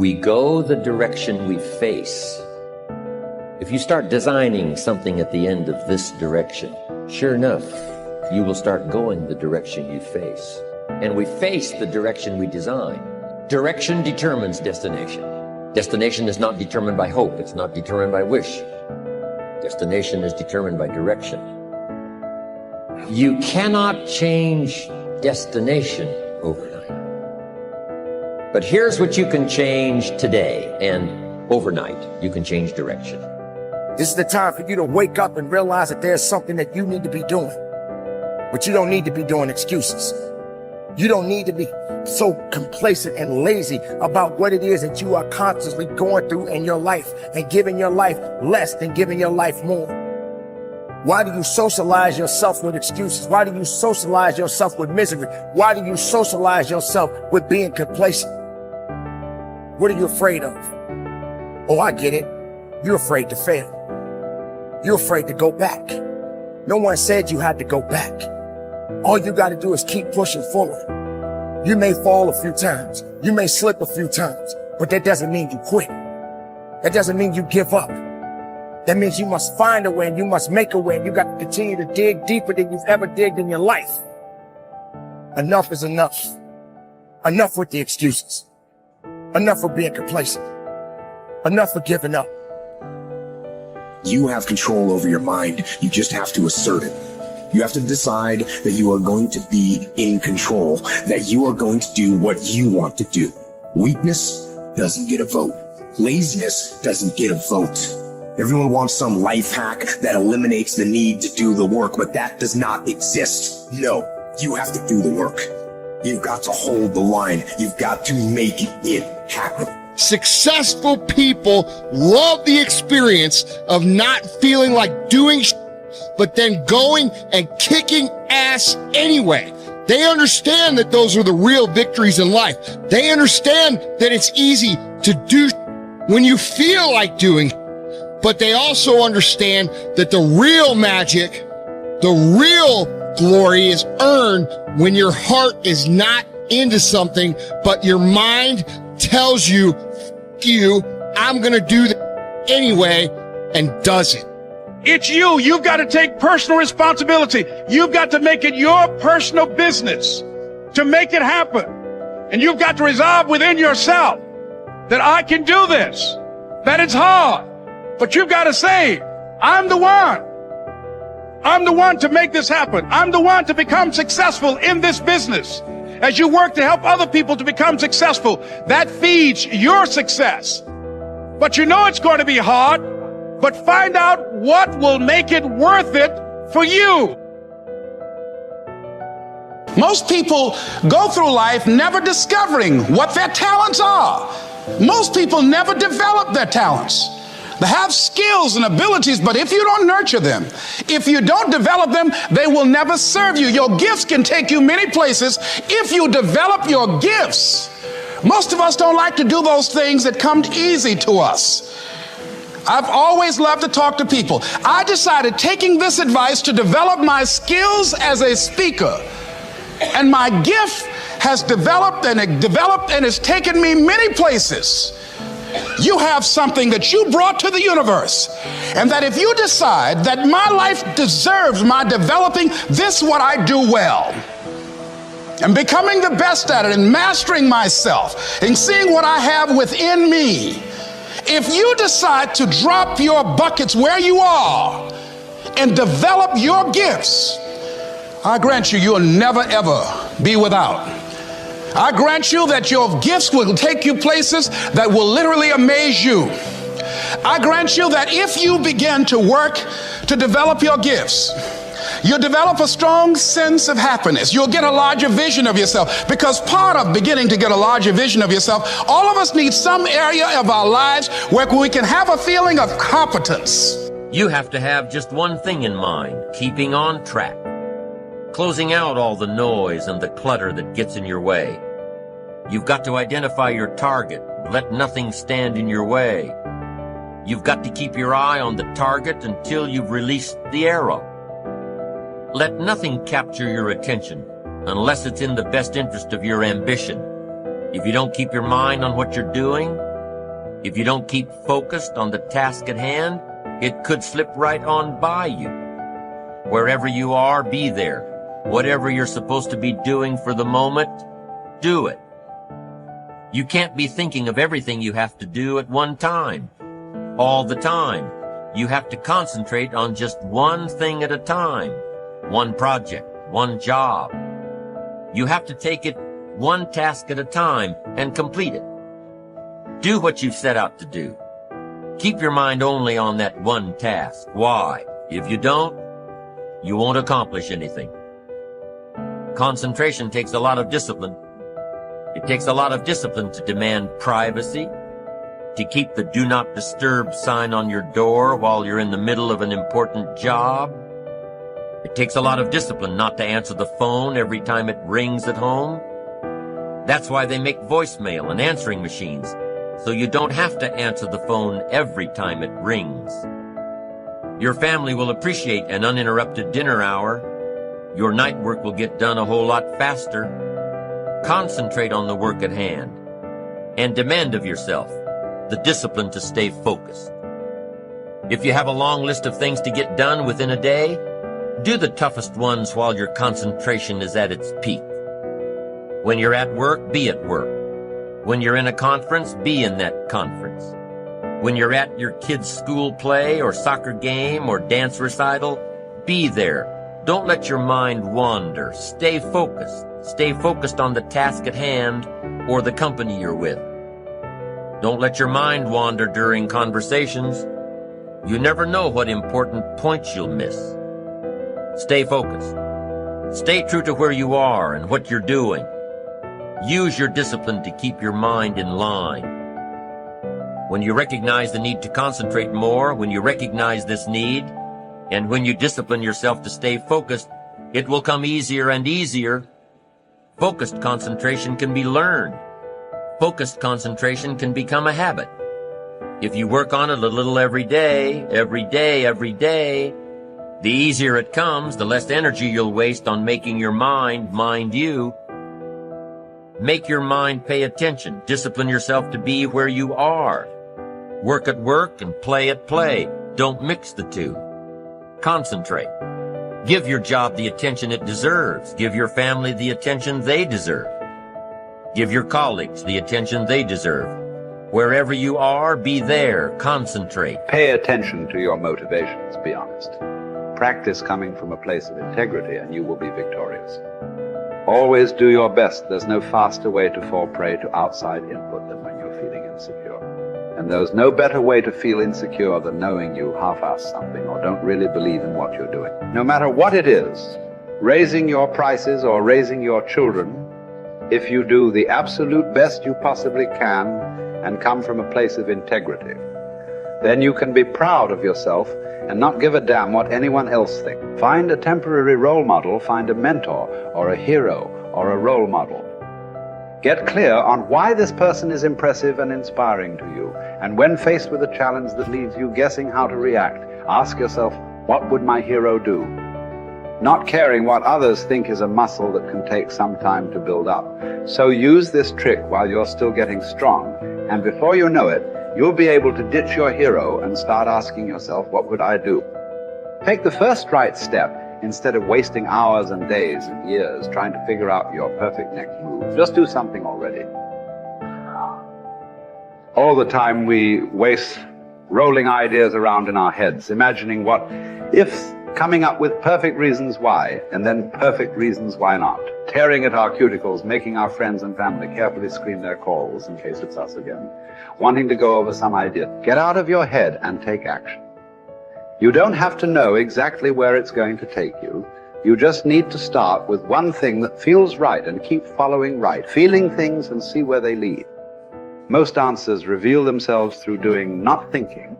We go the direction we face. If you start designing something at the end of this direction, sure enough, you will start going the direction you face. And we face the direction we design. Direction determines destination. Destination is not determined by hope. It's not determined by wish. Destination is determined by direction. You cannot change destination overnight. But here's what you can change today, and overnight, you can change direction. This is the time for you to wake up and realize that there's something that you need to be doing. But you don't need to be doing excuses. You don't need to be so complacent and lazy about what it is that you are constantly going through in your life and giving your life less than giving your life more. Why do you socialize yourself with excuses? Why do you socialize yourself with misery? Why do you socialize yourself with being complacent? What are you afraid of? Oh, I get it. You're afraid to fail. You're afraid to go back. No one said you had to go back. All you got to do is keep pushing forward. You may fall a few times. You may slip a few times, but that doesn't mean you quit. That doesn't mean you give up. That means you must find a way and you must make a way. And you got to continue to dig deeper than you've ever digged in your life. Enough is enough. Enough with the excuses. Enough for being complacent. Enough for giving up. You have control over your mind. You just have to assert it. You have to decide that you are going to be in control, that you are going to do what you want to do. Weakness doesn't get a vote. Laziness doesn't get a vote. Everyone wants some life hack that eliminates the need to do the work, but that does not exist. No, you have to do the work. You've got to hold the line. You've got to make it happen. Successful people love the experience of not feeling like doing but then going and kicking ass anyway. They understand that those are the real victories in life. They understand that it's easy to do when you feel like doing, but they also understand that the real magic, the real glory is earned when your heart is not into something, but your mind tells you, I'm gonna do that anyway, and does it. It's you. You've got to take personal responsibility. You've got to make it your personal business to make it happen. And you've got to resolve within yourself that I can do this, that it's hard, but you've got to say, I'm the one. I'm the one to make this happen. I'm the one to become successful in this business. As you work to help other people to become successful, that feeds your success. But you know it's going to be hard, but find out what will make it worth it for you. Most people go through life never discovering what their talents are. Most people never develop their talents. They have skills and abilities, but if you don't nurture them, if you don't develop them, they will never serve you. Your gifts can take you many places if you develop your gifts. Most of us don't like to do those things that come easy to us. I've always loved to talk to people. I decided, taking this advice, to develop my skills as a speaker. And my gift has developed and it's taken me many places. You have something that you brought to the universe, and that if you decide that my life deserves my developing this, what I do well, and becoming the best at it, and mastering myself, and seeing what I have within me, if you decide to drop your buckets where you are and develop your gifts, I grant you, you'll never ever be without. I grant you that your gifts will take you places that will literally amaze you. I grant you that if you begin to work to develop your gifts, you'll develop a strong sense of happiness. You'll get a larger vision of yourself, because part of beginning to get a larger vision of yourself, all of us need some area of our lives where we can have a feeling of competence. You have to have just one thing in mind: keeping on track. Closing out all the noise and the clutter that gets in your way. You've got to identify your target. Let nothing stand in your way. You've got to keep your eye on the target until you've released the arrow. Let nothing capture your attention unless it's in the best interest of your ambition. If you don't keep your mind on what you're doing, If you don't keep focused on the task at hand, it could slip right on by you. Wherever you are, be there. Whatever you're supposed to be doing for the moment, do it. You can't be thinking of everything you have to do at one time, all the time. You have to concentrate on just one thing at a time, one project, one job. You have to take it one task at a time and complete it. Do what you've set out to do. Keep your mind only on that one task. Why? If you don't, you won't accomplish anything. Concentration takes a lot of discipline. It takes a lot of discipline to demand privacy, to keep the do not disturb sign on your door while you're in the middle of an important job. It takes a lot of discipline not to answer the phone every time it rings at home. That's why they make voicemail and answering machines, so you don't have to answer the phone every time it rings. Your family will appreciate an uninterrupted dinner hour. Your night work will get done a whole lot faster. Concentrate on the work at hand and demand of yourself the discipline to stay focused. If you have a long list of things to get done within a day, do the toughest ones while your concentration is at its peak. When you're at work, be at work. When you're in a conference, be in that conference. When you're at your kid's school play or soccer game or dance recital, be there. Don't let your mind wander. Stay focused. Stay focused on the task at hand or the company you're with. Don't let your mind wander during conversations. You never know what important points you'll miss. Stay focused. Stay true to where you are and what you're doing. Use your discipline to keep your mind in line. When you recognize the need to concentrate more, when you recognize this need, and when you discipline yourself to stay focused, it will come easier and easier. Focused concentration can be learned. Focused concentration can become a habit. If you work on it a little every day, the easier it comes, the less energy you'll waste on making your mind you. Make your mind pay attention. Discipline yourself to be where you are. Work at work and play at play. Don't mix the two. Concentrate. Give your job the attention it deserves. Give your family the attention they deserve. Give your colleagues the attention they deserve. Wherever you are, be there. Concentrate. Pay attention to your motivations, be honest. Practice coming from a place of integrity and you will be victorious. Always do your best. There's no faster way to fall prey to outside input than when you're feeling insecure. And there's no better way to feel insecure than knowing you half-ass something or don't really believe in what you're doing. No matter what it is, raising your prices or raising your children, if you do the absolute best you possibly can and come from a place of integrity, then you can be proud of yourself and not give a damn what anyone else thinks. Find a temporary role model, find a mentor or a hero or a role model. Get clear on why this person is impressive and inspiring to you. And when faced with a challenge that leaves you guessing how to react, ask yourself, what would my hero do? Not caring what others think is a muscle that can take some time to build up. So use this trick while you're still getting strong, and before you know it, you'll be able to ditch your hero and start asking yourself, what would I do? Take the first right step instead of wasting hours and days and years trying to figure out your perfect next move. Just do something already. All the time we waste rolling ideas around in our heads, imagining what if, coming up with perfect reasons why, and then perfect reasons why not. Tearing at our cuticles, making our friends and family carefully screen their calls in case it's us again. Wanting to go over some idea. Get out of your head and take action. You don't have to know exactly where it's going to take you. You just need to start with one thing that feels right and keep following right, feeling things and see where they lead. Most answers reveal themselves through doing, not thinking.